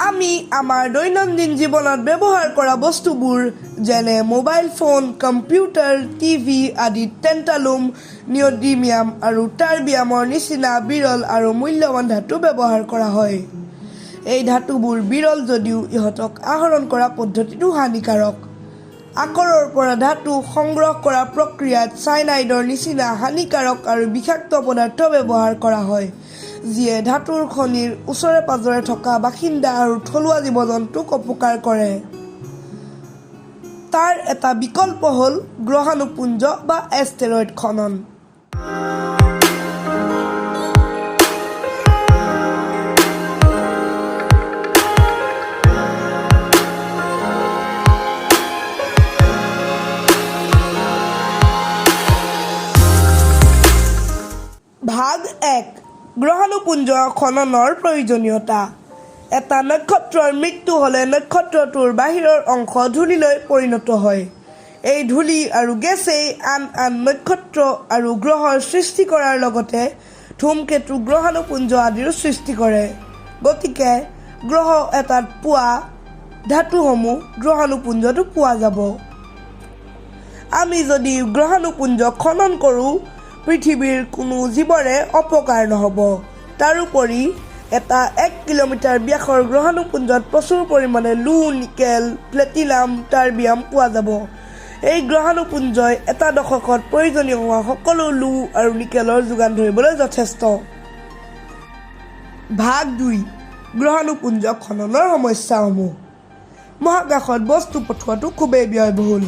আমি আমাৰ দৈনন্দিন জীৱনত ব্যৱহাৰ কৰা বস্তুবোৰ যেনে মোবাইল ফোন, কম্পিউটাৰ, টিভি আদিত টেণ্টালুম, নিঅ'ডিমিয়াম আৰু টাৰ্বিয়ামৰ নিচিনা বিৰল আৰু মূল্যৱান ধাতু ব্যৱহাৰ কৰা হয়। এই ধাতুবোৰ বিৰল যদিও ইহঁতক আহৰণ কৰা পদ্ধতিটো হানিকাৰক। আকৰৰ পৰা ধাতু সংগ্ৰহ কৰা প্ৰক্ৰিয়াত চাইনাইডৰ নিচিনা হানিকাৰক আৰু বিষাক্ত পদাৰ্থ ব্যৱহাৰ কৰা হয়, যিয়ে ধাতুৰ খনিৰ ওচৰে পাজৰে থকা বাসিন্দা আৰু থলুৱা জীৱ-জন্তুক অপকাৰ কৰে। তাৰ এটা বিকল্প হ'ল গ্ৰহাণুপুঞ্জ বা এষ্টেৰইড খনন। ভাগ ১ গ্ৰহাণুপুঞ্জ খননৰ প্ৰয়োজনীয়তা। এটা নক্ষত্ৰৰ মৃত্যু হ'লে নক্ষত্ৰটোৰ বাহিৰৰ অংশ ধূলিলৈ পৰিণত হয়। এই ধূলি আৰু গেছেই আন আন নক্ষত্ৰ আৰু গ্ৰহৰ সৃষ্টি কৰাৰ লগতে ধূমকেতু, গ্ৰহাণুপুঞ্জ আদিৰো সৃষ্টি কৰে। গতিকে গ্ৰহ এটাত পোৱা ধাতুসমূহ গ্ৰহাণুপুঞ্জতো পোৱা যাব। আমি যদি গ্ৰহাণুপুঞ্জ খনন কৰোঁ, পৃথিৱীৰ কোনো জীৱৰে অপকাৰ নহ'ব। তাৰোপৰি এটা ১ কিলোমিটাৰ ব্যাসৰ গ্ৰহাণুপুঞ্জত প্ৰচুৰ পৰিমাণে লু, নিকেল, প্লেটিনাম, টাৰ্বিয়াম পোৱা যাব। এই গ্ৰহাণুপুঞ্জই এটা দশকত প্ৰয়োজনীয় হোৱা সকলো লু আৰু নিকেলৰ যোগান ধৰিবলৈ যথেষ্ট। ভাগ ২ গ্ৰহাণুপুঞ্জ খননৰ সমস্যাসমূহ। মহাকাশত বস্তু পঠোৱাটো খুবেই ব্যয়বহুল।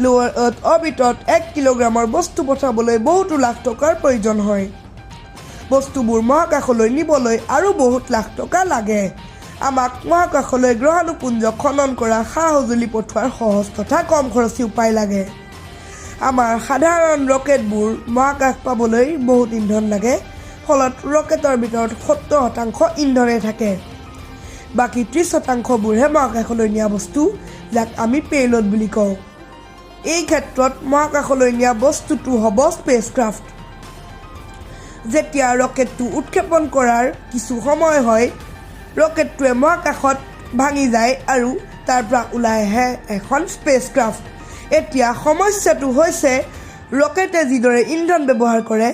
লোৱাৰ আৰ্থ অৰ্বিটত ১ কিলোগ্ৰামৰ বস্তু পঠাবলৈ বহুতো লাখ টকাৰ প্ৰয়োজন হয়। বস্তুবোৰ মহাকাশলৈ নিবলৈ আৰু বহুত লাখ টকা লাগে। আমাক মহাকাশলৈ গ্ৰহাণুপুঞ্জ খনন কৰা সা-সঁজুলি পঠোৱাৰ সহজ তথা কম খৰচী উপায় লাগে। আমাৰ সাধাৰণ ৰকেটবোৰ মহাকাশ পাবলৈ বহুত ইন্ধন লাগে, ফলত ৰকেটৰ ভিতৰত ৭০% ইন্ধনেই থাকে। বাকী ৩০%বোৰহে মহাকাশলৈ নিয়া বস্তু, যাক আমি পেইলোড বুলি কওঁ। এই ক্ষেত্ৰত মহাকাশলৈ নিয়া বস্তুটো হ'ব স্পেচক্ৰাফ্ট। যেতিয়া ৰকেটটো উৎক্ষেপণ কৰাৰ কিছু সময় হয়, ৰকেটটোৱে মহাকাশত ভাঙি যায় আৰু তাৰ পৰা ওলাই আহে এখন স্পেচক্ৰাফ্ট। এতিয়া সমস্যাটো হৈছে ৰকেটে যিদৰে ইন্ধন ব্যৱহাৰ কৰে,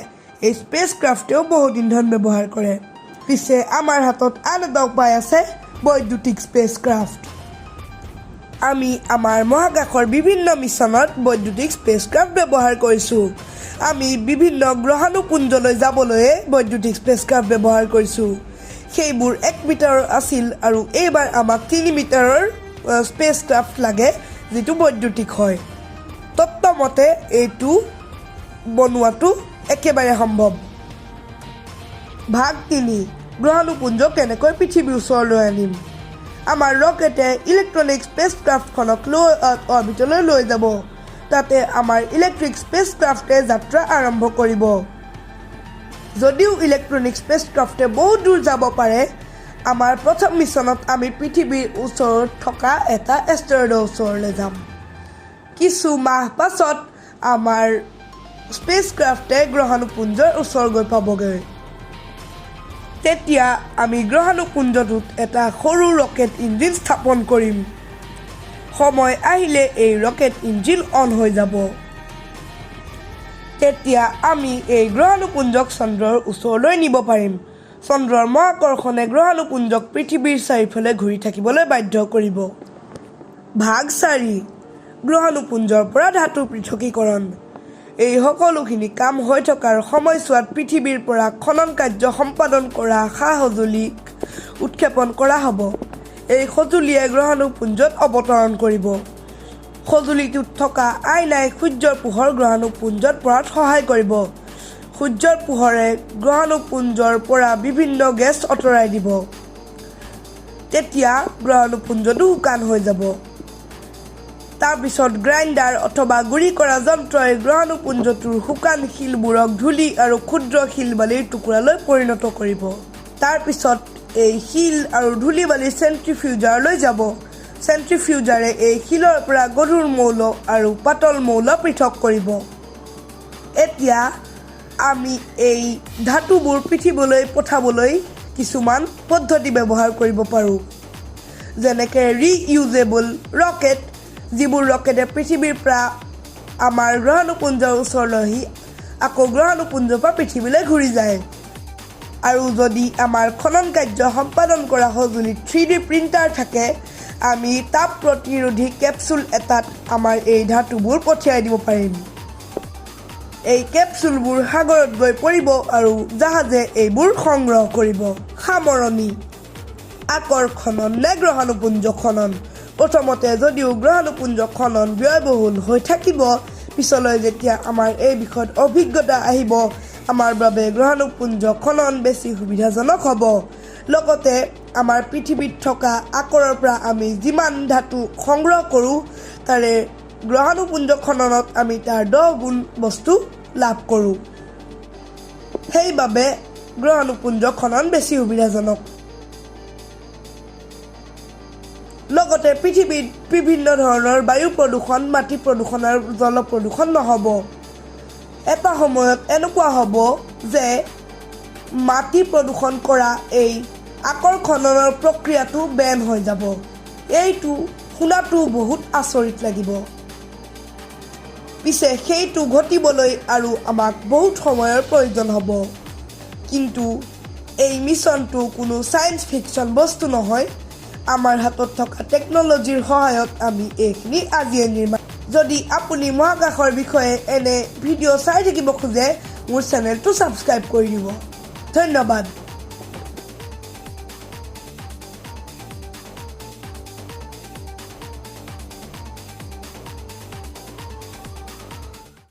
এই স্পেচক্ৰাফ্টেও বহুত ইন্ধন ব্যৱহাৰ কৰে। পিছে আমাৰ হাতত আন এটা উপায় আছে, বৈদ্যুতিক স্পেচক্ৰাফ্ট। আমি আমাৰ মহাকাশৰ বিভিন্ন মিছনত বৈদ্যুতিক স্পেচক্ৰাফ্ট ব্যৱহাৰ কৰিছোঁ। আমি বিভিন্ন গ্ৰহাণুপুঞ্জলৈ যাবলৈ বৈদ্যুতিক স্পেচক্ৰাফ্ট ব্যৱহাৰ কৰিছোঁ। সেইবোৰ ১ মিটাৰৰ আছিল আৰু এইবাৰ আমাক ৩ মিটাৰৰ স্পেচক্ৰাফ্ট লাগে, যিটো বৈদ্যুতিক হয়। তত্ত্বমতে এইটো বনোৱাটো একেবাৰে সম্ভৱ। ভাগ ৩ গ্ৰহাণুপুঞ্জ কেনেকৈ পৃথিৱীৰ ওচৰলৈ আনিম। আমাৰ ৰকেটে ইলেক্ট্ৰনিক স্পেচক্ৰাফ্টখনক লোৱাৰ আৰ্থ অৰ্বিটলৈ লৈ যাব। তাতে আমাৰ ইলেক্ট্ৰিক স্পেচক্ৰাফ্টে যাত্ৰা আৰম্ভ কৰিব। যদিও ইলেক্ট্ৰনিক স্পেচক্ৰাফ্টে বহুত দূৰ যাব পাৰে, আমাৰ প্ৰথম মিছনত আমি পৃথিৱীৰ ওচৰত থকা এটা এষ্টেৰইডৰ ওচৰলৈ যাম। কিছু মাহ পাছত আমাৰ স্পেচক্ৰাফ্টে গ্ৰহাণুপুঞ্জৰ ওচৰ গৈ পাবগৈ। তেতিয়া আমি গ্ৰহাণুপুঞ্জটোত এটা সৰু ৰকেট ইঞ্জিন স্থাপন কৰিম। সময় আহিলে এই ৰকেট ইঞ্জিন অন হৈ যাব। তেতিয়া আমি এই গ্ৰহাণুপুঞ্জক চন্দ্ৰৰ ওচৰলৈ নিব পাৰিম। চন্দ্ৰৰ মহাকৰ্ষণে গ্ৰহাণুপুঞ্জক পৃথিৱীৰ চাৰিওফালে ঘূৰি থাকিবলৈ বাধ্য কৰিব। ভাগ ৪ গ্ৰহাণুপুঞ্জৰ পৰা ধাতুৰ পৃথকীকৰণ। এই সকলোখিনি কাম হৈ থকাৰ সময়ছোৱাত পৃথিৱীৰ পৰা খনন কাৰ্য সম্পাদন কৰা সা-সঁজুলিক উৎক্ষেপণ কৰা হ'ব। এই সঁজুলিয়ে গ্ৰহাণুপুঞ্জত অৱতৰণ কৰিব। সঁজুলিটোত থকা আইনাই সূৰ্যৰ পোহৰ গ্ৰহাণুপুঞ্জত পৰাত সহায় কৰিব। সূৰ্যৰ পোহৰে গ্ৰহাণুপুঞ্জৰ পৰা বিভিন্ন গেছ আঁতৰাই দিব। তেতিয়া গ্ৰহাণুপুঞ্জটো শুকান হৈ যাব। তাৰপিছত গ্ৰাইণ্ডাৰ অথবা গুড়ি কৰা যন্ত্ৰই গ্ৰহাণুপুঞ্জটোৰ শুকান শিলবোৰক ধূলি আৰু ক্ষুদ্ৰ শিল বালিৰ টুকুৰালৈ পৰিণত কৰিব। তাৰপিছত এই শিল আৰু ধূলি বালি চেণ্ট্ৰিফিউজাৰলৈ যাব। চেণ্ট্ৰিফিউজাৰে এই শিলৰ পৰা গধুৰ মৌল আৰু পাতল মৌল পৃথক কৰিব। এতিয়া আমি এই ধাতুবোৰ পৃথিৱীলৈ পঠাবলৈ কিছুমান পদ্ধতি ব্যৱহাৰ কৰিব পাৰোঁ। যেনেকৈ ৰিইউজেবল ৰকেট, যিবোৰ ৰকেটে পৃথিৱীৰ পৰা আমাৰ গ্ৰহাণুপুঞ্জৰ ওচৰলৈ আকৌ গ্ৰহাণুপুঞ্জৰ পৰা পৃথিৱীলৈ ঘূৰি যায়। আৰু যদি আমাৰ খনন কাৰ্য সম্পাদন কৰা সঁজুলিত 3D প্ৰিণ্টাৰ থাকে, আমি তাপ প্ৰতিৰোধী কেপচুল এটাত আমাৰ এই ধাতুবোৰ পঠিয়াই দিব পাৰিম। এই কেপচুলবোৰ সাগৰত গৈ পৰিব আৰু জাহাজে এইবোৰ সংগ্ৰহ কৰিব। সামৰণি: আকৰ্ষণ নে গ্ৰহাণুপুঞ্জ খনন? প্ৰথমতে যদিও গ্ৰহাণুপুঞ্জ খনন ব্যয়বহুল হৈ থাকিব, পিছলৈ যেতিয়া আমাৰ এই বিষয়ত অভিজ্ঞতা আহিব, আমাৰ বাবে গ্ৰহাণুপুঞ্জ খনন বেছি সুবিধাজনক হ'ব। লগতে আমাৰ পৃথিৱীত থকা আকৰৰ পৰা আমি যিমান ধাতু সংগ্ৰহ কৰোঁ, তাৰে গ্ৰহাণুপুঞ্জ খননত আমি তাৰ 10 গুণ বস্তু লাভ কৰোঁ। সেইবাবে গ্ৰহাণুপুঞ্জ খনন বেছি সুবিধাজনক। লগতে পৃথিৱীত বিভিন্ন ধৰণৰ বায়ু প্ৰদূষণ, মাটি প্ৰদূষণ আৰু জল প্ৰদূষণ নহ'ব। এটা সময়ত এনেকুৱা হ'ব যে মাটি প্ৰদূষণ কৰা এই আকৰ খননৰ প্ৰক্ৰিয়াটো বেন হৈ যাব। এইটো শুনাটো বহুত আচৰিত লাগিব। পিছে সেইটো ঘটিবলৈ আৰু আমাক বহুত সময়ৰ প্ৰয়োজন হ'ব। কিন্তু এই মিছনটো কোনো ছায়েন্স ফিকশ্যন বস্তু নহয়। আমাৰ হাতত থকা টেকন'লজিৰ সহায়ত আমি এইখিনি আজিয়ে নিৰ্মাণ। যদি আপুনি মহাকাশৰ বিষয়ে এনে ভিডিঅ' চাই থাকিব খোজে, মোৰ চেনেলটো ছাবস্ক্ৰাইব কৰি দিব। ধন্যবাদ।